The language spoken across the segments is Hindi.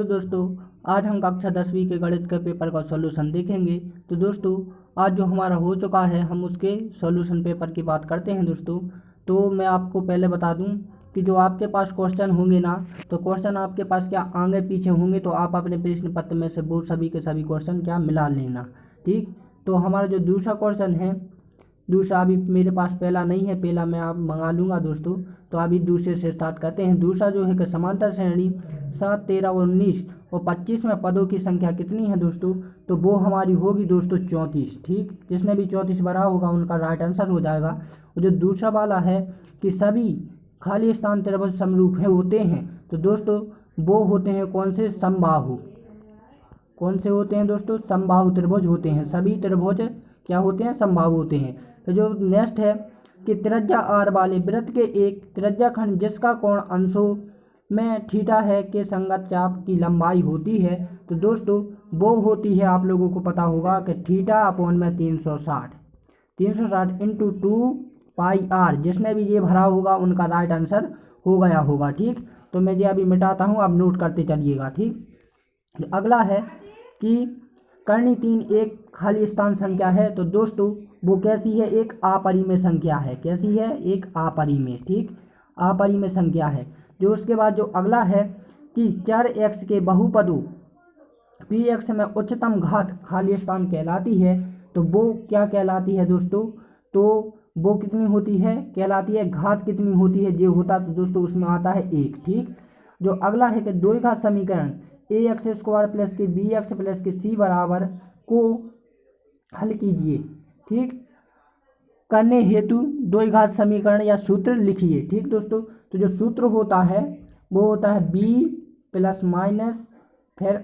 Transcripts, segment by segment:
तो दोस्तों आज हम कक्षा 10वीं के गणित के पेपर का सॉल्यूशन देखेंगे। तो दोस्तों आज जो हमारा हो चुका है हम उसके सॉल्यूशन पेपर की बात करते हैं दोस्तों। तो मैं आपको पहले बता दूं कि जो आपके पास क्वेश्चन होंगे ना, तो क्वेश्चन आपके पास क्या आगे पीछे होंगे, तो आप अपने प्रश्न पत्र में से वो सभी के सभी क्वेश्चन क्या मिला लेना। ठीक, तो हमारा जो दूसरा क्वेश्चन है, दूसरा अभी मेरे पास पहला नहीं है, पहला मैं आप मंगा लूँगा दोस्तों। तो अभी दूसरे से स्टार्ट करते हैं। दूसरा जो है कि समांतर श्रेणी 7, 13, 19 और 25 में पदों की संख्या कितनी है दोस्तों, तो वो हमारी होगी दोस्तों 34। ठीक, जिसने भी 34 भरा होगा उनका राइट आंसर हो जाएगा। और जो दूसरा वाला है कि सभी खाली स्थान त्रिभुज समरूप है होते हैं, तो दोस्तों वो होते हैं कौन से, समबाहु। कौन से होते हैं दोस्तों, समबाहु त्रिभुज होते हैं। सभी त्रिभुज क्या होते हैं, समबाहु होते हैं। तो जो नेक्स्ट है कि त्रिज्या आर वाले वृत्त के एक त्रिज्याखंड जिसका कोण अंशों में थीटा है के संगत चाप की लंबाई होती है, तो दोस्तों वो होती है, आप लोगों को पता होगा कि थीटा अपॉन में 360 इंटू 2 पाई आर। जिसने भी ये भरा होगा उनका राइट आंसर हो गया होगा। ठीक, तो मैं ये अभी मिटाता हूँ, आप नोट करते चलिएगा। ठीक, अगला है कि करनी 3 एक खाली स्थान संख्या है, तो दोस्तों वो कैसी है, एक अपरिमेय संख्या है। कैसी है, एक अपरिमेय। ठीक, अपरिमेय संख्या है। जो उसके बाद जो अगला है कि चर x के बहुपदों पी एक्स में उच्चतम घात खाली स्थान कहलाती है, तो वो क्या कहलाती है दोस्तों, तो वो कितनी होती है, कहलाती है घात कितनी होती है, जो होता तो दोस्तों उसमें आता है 1। ठीक, जो अगला है कि द्विघात समीकरण ए एक्स स्क्वायर प्लस के बी एक्स प्लस के सी बराबर को हल कीजिए। ठीक, करने हेतु द्विघात समीकरण या सूत्र लिखिए। ठीक दोस्तों, तो जो सूत्र होता है वो होता है बी प्लस माइनस फिर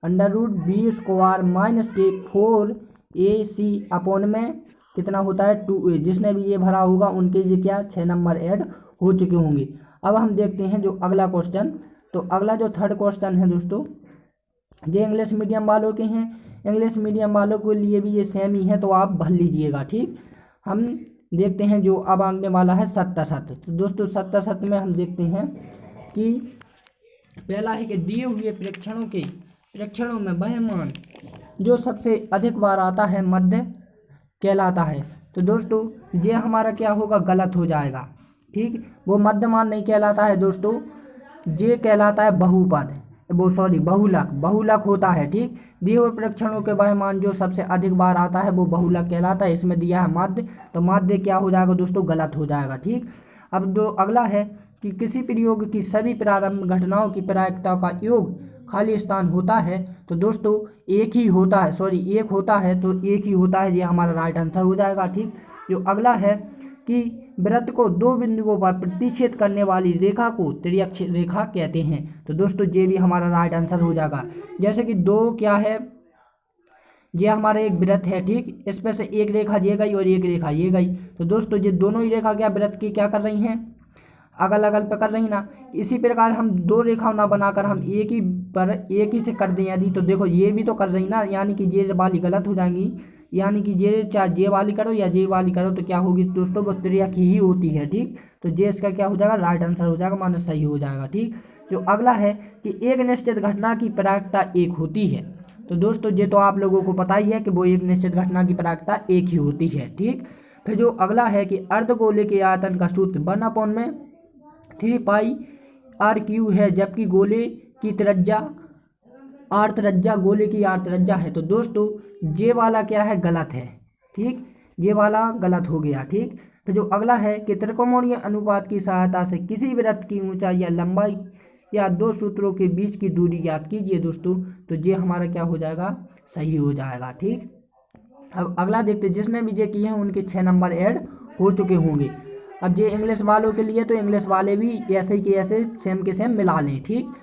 under root b square minus के 4ac अपॉन में कितना होता है 2a। जिसने भी ये भरा होगा उनके ये क्या 6 नंबर ऐड हो चुके होंगे। अब हम देखते हैं जो अगला क्वेश्चन। तो अगला जो थर्ड क्वेश्चन है दोस्तों, ये इंग्लिश मीडियम वालों के हैं। इंग्लिश मीडियम वालों के लिए भी ये सेम ही है, तो आप भर लीजिएगा। ठीक, हम देखते हैं जो अब आने वाला है 7 तो दोस्तों 7 में हम देखते हैं कि पहला है कि दिए हुए प्रेक्षणों में वह मान जो सबसे अधिक बार आता है मध्य कहलाता है। तो दोस्तों ये हमारा क्या होगा, गलत हो जाएगा। ठीक, वो मध्य मान नहीं कहलाता है दोस्तों, ये कहलाता है बहुपद, वो सॉरी बहुलक होता है। ठीक, दिए हुए प्रेक्षणों के वह मान जो सबसे अधिक बार आता है वो बहुलक कहलाता है। इसमें दिया है माध्य, तो माध्य क्या हो जाएगा दोस्तों, गलत हो जाएगा। ठीक, अब जो अगला है कि किसी प्रयोग की सभी प्रारंभिक घटनाओं की प्रायिकता का योग खाली स्थान होता है, तो दोस्तों एक ही होता है, सॉरी एक होता है, तो एक ही होता है, ये हमारा राइट आंसर हो जाएगा। ठीक, जो अगला है कि वृत्त को दो बिंदुओं पर प्रतिच्छेद करने वाली रेखा को तिर्यक रेखा कहते हैं, तो दोस्तों ये भी हमारा राइट आंसर हो जाएगा। जैसे कि दो क्या है, ये हमारा एक वृत्त है। ठीक, इस पर से एक रेखा ये गई और एक रेखा ये गई, तो दोस्तों ये दोनों ही रेखा क्या वृत्त की क्या कर रही हैं, अगल अगल पे कर रही ना। इसी प्रकार हम दो रेखा ना बनाकर हम एक ही पर एक ही से कर दें यदि, तो देखो ये भी तो कर रही ना, यानी कि ये वाली गलत हो जाएंगी। यानी कि ये चाहे जे वाली करो या जे वाली करो तो क्या होगी दोस्तों, वो त्रियक ही होती है। ठीक, तो जे इसका क्या हो जाएगा, राइट आंसर हो जाएगा, मानो सही हो जाएगा। ठीक, जो अगला है कि एक निश्चित घटना की प्रायिकता एक होती है, तो दोस्तों ये तो आप लोगों को पता ही है कि वो एक निश्चित घटना की प्रायिकता एक ही होती है। ठीक, फिर जो अगला है कि अर्धगोले के आयतन का सूत्र 1/3 पाई r³ है, जबकि गोले की त्रिज्या गोले की आर त्रिज्या है, तो दोस्तों ये वाला क्या है, गलत है। ठीक, ये वाला गलत हो गया। ठीक, फिर जो अगला है कि त्रिकोणीय अनुपात की सहायता से किसी वृत्त की ऊंचाई या लंबाई या दो सूत्रों के बीच की दूरी ज्ञात कीजिए दोस्तों, तो ये हमारा क्या हो जाएगा, सही हो जाएगा। ठीक, अब अगला देखते, जिसने भी ये किए हैं उनके 6 नंबर ऐड हो चुके होंगे। अब ये इंग्लिश वालों के लिए, तो इंग्लिश वाले भी ऐसे ही के ऐसे सेम के सेम मिला लें। ठीक,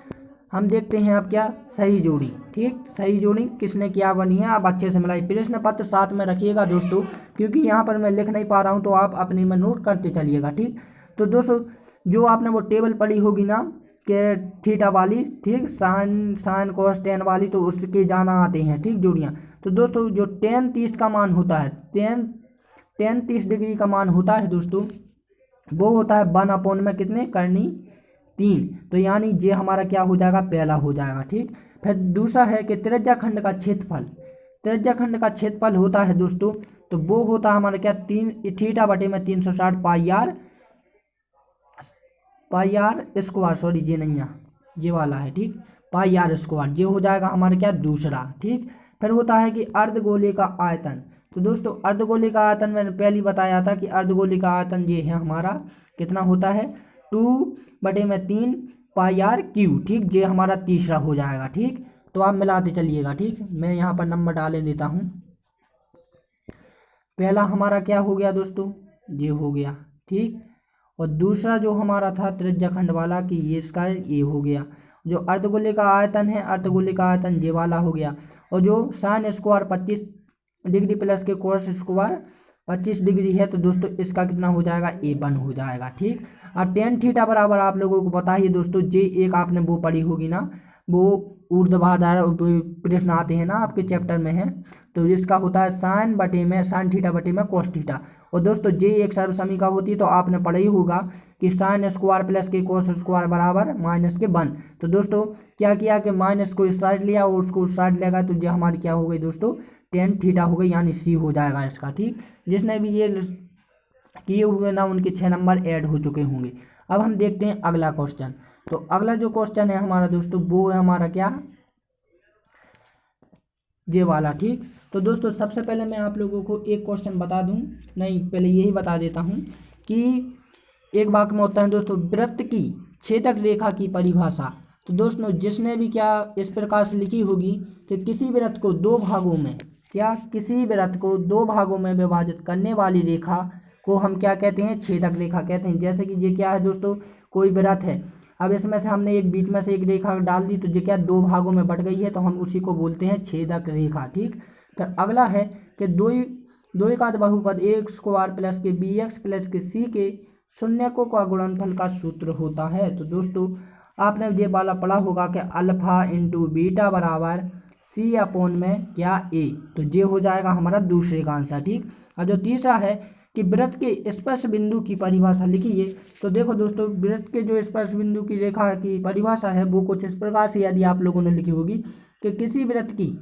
हम देखते हैं अब क्या, सही जोड़ी। ठीक, सही जोड़ी किसने क्या बनी है, आप अच्छे से मिलाई। प्रश्न पत्र साथ में रखिएगा दोस्तों, क्योंकि यहाँ पर मैं लिख नहीं पा रहा हूँ, तो आप अपने में नोट करते चलिएगा। ठीक, तो दोस्तों जो आपने वो टेबल पढ़ी होगी ना कि थीटा वाली, ठीक, साइन कोस टेन वाली, तो उसके जाना आते हैं। ठीक, जोड़ियाँ, तो दोस्तों जो टेन 30 का मान होता है, टेन 30 डिग्री का मान होता है दोस्तों, वो होता है 1 अपॉन में कितने, करनी 3, तो यानी ये हमारा क्या हो जाएगा, पहला हो जाएगा। ठीक, फिर दूसरा है कि त्रिज्याखंड का क्षेत्रफल, त्रिज्याखंड का क्षेत्रफल होता है दोस्तों, तो वो होता है हमारा क्या, 3 थीटा बटे में 360 पाई आर स्क्वायर, सॉरी ये नहीं है, ये वाला है। ठीक, पाई आर स्क्वायर, ये हो जाएगा हमारा क्या, दूसरा। ठीक, फिर होता है कि अर्धगोले का आयतन, तो दोस्तों अर्धगोले का आयतन मैंने पहले ही बताया था कि अर्धगोले का आयतन ये है हमारा, कितना होता है, 2/3 पाई आर क्यू। ठीक, ये हमारा तीसरा हो जाएगा। ठीक, तो आप मिलाते चलिएगा। ठीक, मैं यहाँ पर नंबर डाले देता हूँ। पहला हमारा क्या हो गया दोस्तों, ये हो गया। ठीक, और दूसरा जो हमारा था त्रिज्याखंड वाला कि ये इसका ये हो गया। जो अर्धगोले का आयतन है, अर्धगोले का आयतन ये वाला हो गया। और जो साइन स्क्वायर 25 डिग्री प्लस के कोस स्क्वायर 25 डिग्री है, तो दोस्तों इसका कितना हो जाएगा, A1 हो जाएगा। ठीक, अब टेन थीटा बराबर आप लोगों को पता ही दोस्तों, जे एक आपने वो पढ़ी होगी ना, वो ऊर्ध्वाधर प्रश्न आते हैं ना आपके चैप्टर में है, तो इसका होता है साइन थीटा बटे में कोस थीटा। और दोस्तों जे एक सर्वसमीका होती है, तो आपने पढ़ा ही होगा कि साइन स्क्वायर प्लस के कोस स्क्वायर बराबर -1। तो दोस्तों क्या किया कि माइनस को इस साइड लिया और उसको उस साइड लेगा, तो ये हमारी क्या हो गई दोस्तों, टेन थीटा हो गई, यानी सी हो जाएगा इसका। ठीक, जिसने भी ये किए हुए ना उनके 6 नंबर ऐड हो चुके होंगे। अब हम देखते हैं अगला क्वेश्चन। तो अगला जो क्वेश्चन है हमारा दोस्तों, वो है हमारा क्या, ये वाला। ठीक, तो दोस्तों सबसे पहले मैं आप लोगों को एक क्वेश्चन बता दूं, नहीं पहले यही बता देता हूं कि एक वाक्य में होता है दोस्तों, वृत्त की छेदक रेखा की परिभाषा। तो दोस्तों जिसने भी क्या इस प्रकार से लिखी होगी कि किसी वृत्त को दो भागों में, क्या किसी वृत्त को दो भागों में विभाजित करने वाली रेखा को हम क्या कहते हैं, छेदक रेखा कहते हैं। जैसे कि ये क्या है दोस्तों, कोई वृत्त है, अब इसमें से हमने एक बीच में से एक रेखा डाल दी, तो ये क्या दो भागों में बट गई है, तो हम उसी को बोलते हैं छेदक रेखा। ठीक, फिर अगला है कि दो एकाध बहुपद ए स्क्वायर प्लस के बी एक्स प्लस के सी के शून्यकों का गुणनफल का सूत्र होता है। तो दोस्तों आपने ये वाला पढ़ा होगा कि अल्फा इंटू बीटा बराबर सी अपॉन में क्या ए, तो ये हो जाएगा हमारा दूसरे का आंसर। ठीक, और जो तीसरा है कि वृत्त के स्पर्श बिंदु की परिभाषा लिखिए। तो देखो दोस्तों वृत्त के जो स्पर्श बिंदु की रेखा की परिभाषा है वो कुछ इस प्रकार से यदि आप लोगों ने लिखी होगी कि किसी वृत्त की,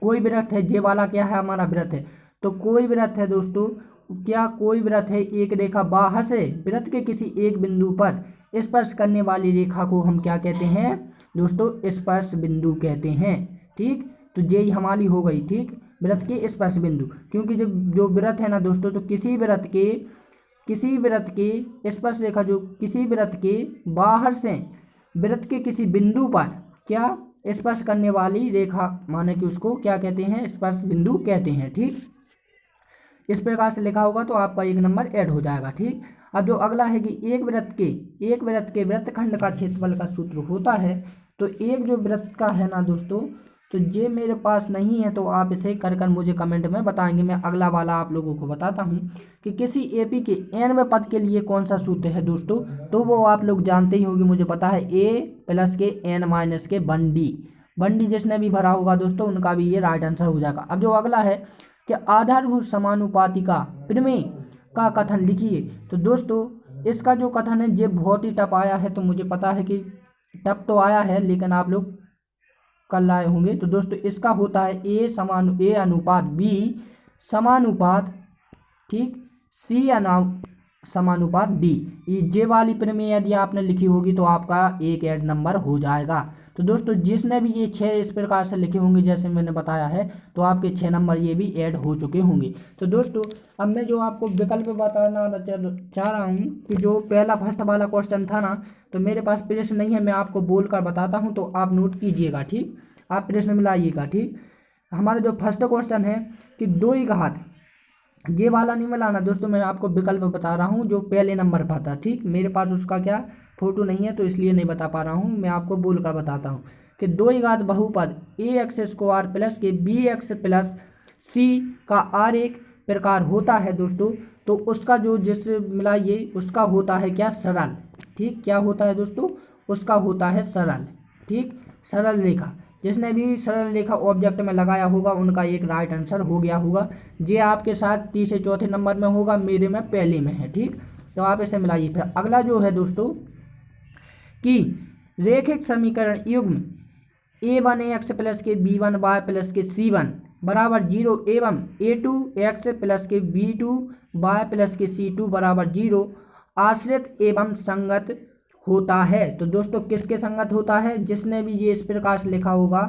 कोई वृत्त है, ये वाला क्या है हमारा वृत्त है, तो कोई वृत्त है दोस्तों, क्या कोई वृत्त है, एक रेखा बाहर से वृत्त के किसी एक बिंदु पर स्पर्श करने वाली रेखा को हम क्या कहते हैं दोस्तों, स्पर्श बिंदु कहते हैं। ठीक, तो ये हमारी हो गई। ठीक, वृत्त के स्पर्श बिंदु, क्योंकि जो वृत्त है ना दोस्तों, तो किसी वृत्त के स्पर्श रेखा जो किसी वृत्त के बाहर से वृत्त के किसी बिंदु पर क्या स्पर्श करने वाली रेखा, माने कि उसको क्या कहते हैं, स्पर्श बिंदु कहते हैं। ठीक, इस प्रकार से लिखा होगा तो आपका एक नंबर ऐड हो जाएगा। ठीक, अब जो अगला है कि एक वृत्त के वृत्तखंड का क्षेत्रफल का सूत्र होता है। तो एक जो वृत्त का है ना दोस्तों, तो ये मेरे पास नहीं है, तो आप इसे कर मुझे कमेंट में बताएंगे। मैं अगला वाला आप लोगों को बताता हूँ कि किसी एपी के nवें पद के लिए कौन सा सूत्र है दोस्तों, तो वो आप लोग जानते ही होंगे, मुझे पता है, a प्लस के n माइनस के 1d। 1d जिसने भी भरा होगा दोस्तों उनका भी ये राइट आंसर हो जाएगा। अब जो अगला है कि आधारभूत समानुपातिका प्रमेय का कथन लिखिए। तो दोस्तों इसका जो कथन है ये बहुत ही टफ आया है, तो मुझे पता है कि टफ तो आया है, लेकिन आप लोग कल लाए होंगे। तो दोस्तों इसका होता है ए अनुपात बी समानुपात, ठीक, सी समानुपात डी। ये वाली प्रमेय यदि आपने लिखी होगी तो आपका एक ऐड नंबर हो जाएगा। तो दोस्तों जिसने भी ये 6 इस प्रकार से लिखे होंगे जैसे मैंने बताया है, तो आपके 6 नंबर ये भी ऐड हो चुके होंगे। तो दोस्तों अब मैं जो आपको विकल्प बताना चाह रहा हूँ कि जो पहला फर्स्ट वाला क्वेश्चन था ना, तो मेरे पास प्रश्न नहीं है, मैं आपको बोल कर बताता हूँ, तो आप नोट कीजिएगा। ठीक, आप प्रश्न मिलाइएगा। ठीक, हमारा जो फर्स्ट क्वेश्चन है कि 2 घात, ये वाला नहीं मिलाना दोस्तों, मैं आपको विकल्प बता रहा हूँ जो पहले नंबर पर था। ठीक, मेरे पास उसका क्या फोटो नहीं है तो इसलिए नहीं बता पा रहा हूँ, मैं आपको बोल कर बताता हूँ कि 2 घात बहुपद ए एक्स स्क्वायर प्लस के बी एक्स प्लस सी का आर एक प्रकार होता है दोस्तों, तो उसका जो जिससे मिलाइए उसका होता है क्या, सरल। ठीक, क्या होता है दोस्तों, उसका होता है सरल। ठीक, सरल रेखा, जिसने भी सरल रेखा ऑब्जेक्ट में लगाया होगा उनका एक राइट आंसर हो गया होगा। ये आपके साथ तीसरे चौथे नंबर में होगा, मेरे में पहले में है। ठीक, तो आप इसे मिलाइए। फिर अगला जो है दोस्तों कि रेखिक समीकरण युग्म a1x प्लस के b1y प्लस के c1 बराबर 0 एवं a2x प्लस के b2y प्लस के c2 बराबर 0 आश्रित एवं संगत होता है। तो दोस्तों किसके संगत होता है? जिसने भी ये इस प्रकार से लिखा होगा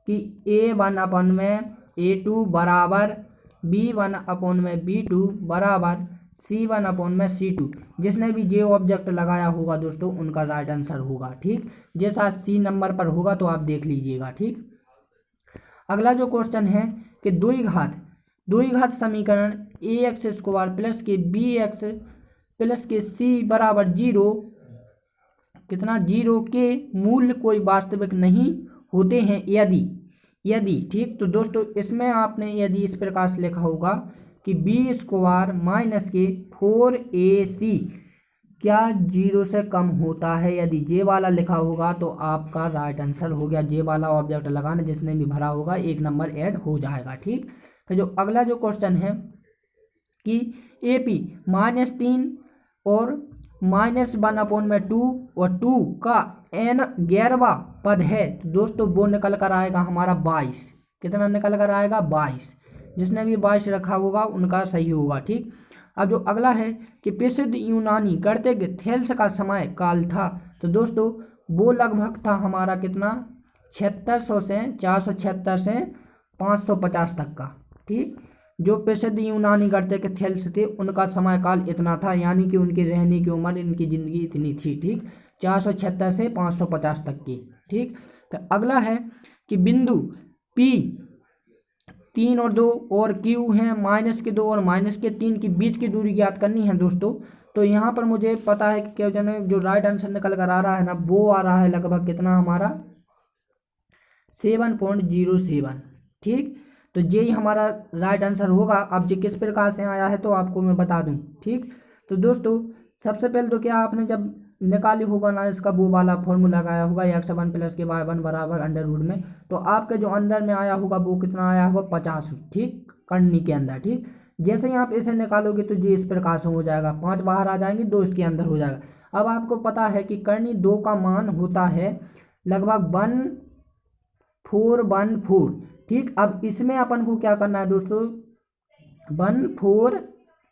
कि a1 अपन में a2 बराबर b1 अपन में b2 बराबर c1 अपन में c2, जिसने भी जे ऑब्जेक्ट लगाया होगा दोस्तों उनका राइट आंसर होगा। ठीक, जैसा सी नंबर पर होगा तो आप देख लीजिएगा। ठीक, अगला जो क्वेश्चन है कि द्विघात समीकरण ax स्क्वायर प्लस के bx प्लस के c बराबर 0 कितना 0 के मूल्य कोई वास्तविक नहीं होते हैं यदि ठीक। तो दोस्तों इसमें आपने यदि इस प्रकार से लिखा होगा कि बी स्क्वायर माइनस के 4ac क्या 0 से कम होता है? यदि जे वाला लिखा होगा तो आपका राइट आंसर हो गया। जे वाला ऑब्जेक्ट लगाना, जिसने भी भरा होगा 1 नंबर ऐड हो जाएगा। ठीक, फिर जो अगला जो क्वेश्चन है कि AP -3 और -1 अपन में 2 और 2 का n 11वां पद है। तो दोस्तों वो निकल कर आएगा हमारा 22। कितना निकल कर आएगा? 22। जिसने भी 22 रखा होगा उनका सही होगा। ठीक, अब जो अगला है कि प्रसिद्ध यूनानी गणितज्ञ थेल्स का समय काल था। तो दोस्तों वो लगभग था हमारा कितना 676 से 476 से 550 तक का। ठीक, जो प्रसिद्ध यूनानी गणितज्ञ थेल्स थे उनका समय काल इतना था, यानी कि उनके रहने की उम्र, इनकी जिंदगी इतनी थी। ठीक, 476 से 550 तक की। ठीक, तो अगला है कि बिंदु P 3 और 2 और Q हैं -2 और -3 के बीच की दूरी ज्ञात करनी है दोस्तों। तो यहाँ पर मुझे पता है कि क्या जाने जो राइट आंसर निकल कर आ रहा है ना, वो आ रहा है लगभग कितना हमारा 7.07। ठीक, तो यही हमारा राइट आंसर होगा। अब जो किस प्रकार से आया है तो आपको मैं बता दूं। ठीक, तो दोस्तों सबसे पहले तो क्या आपने जब निकाली होगा ना इसका वो वाला फॉर्मूला लगाया होगा x1 प्लस के y1 बराबर अंडर रूट में, तो आपके जो अंदर में आया होगा वो कितना आया होगा 50। ठीक, करनी के अंदर। ठीक, जैसे ही आप इसे निकालोगे तो ये इस प्रकार से हो जाएगा, 5 बाहर आ जाएंगे, 2 इसके अंदर हो जाएगा। अब आपको पता है कि करनी 2 का मान होता है लगभग 1414। ठीक, अब इसमें अपन को क्या करना है दोस्तों, 14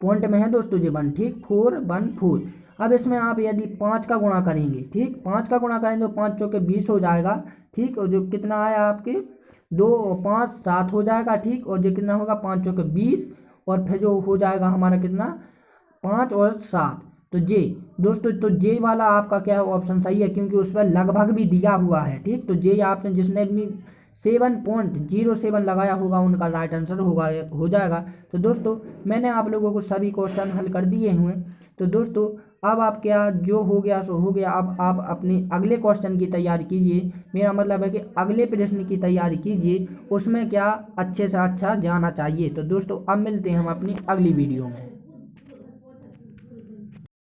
पॉइंट में है दोस्तों ये 1। ठीक, 414। अब इसमें आप यदि 5 का गुणा करेंगे, ठीक 5 का गुणा करेंगे तो 5 चौके 20 हो जाएगा। ठीक, और जो कितना आया आपके 2 और 5 7 हो जाएगा। ठीक, और जो कितना होगा 5 चौके 20 और फिर जो हो जाएगा हमारा कितना 5 और 7। तो जे दोस्तों, तो जे वाला आपका क्या है ऑप्शन सही है, क्योंकि उस पर लगभग भी दिया हुआ है। ठीक, तो जे आपने जिसने भी 7.07 लगाया होगा उनका राइट आंसर हो जाएगा। तो दोस्तों मैंने आप लोगों को सभी क्वेश्चन हल कर दिए हुए। तो दोस्तों अब आप क्या जो हो गया सो हो गया, अब आप अपनी अगले क्वेश्चन की तैयारी कीजिए। मेरा मतलब है कि अगले प्रश्न की तैयारी कीजिए, उसमें क्या अच्छे से अच्छा जाना चाहिए। तो दोस्तों अब मिलते हैं हम अपनी अगली वीडियो में।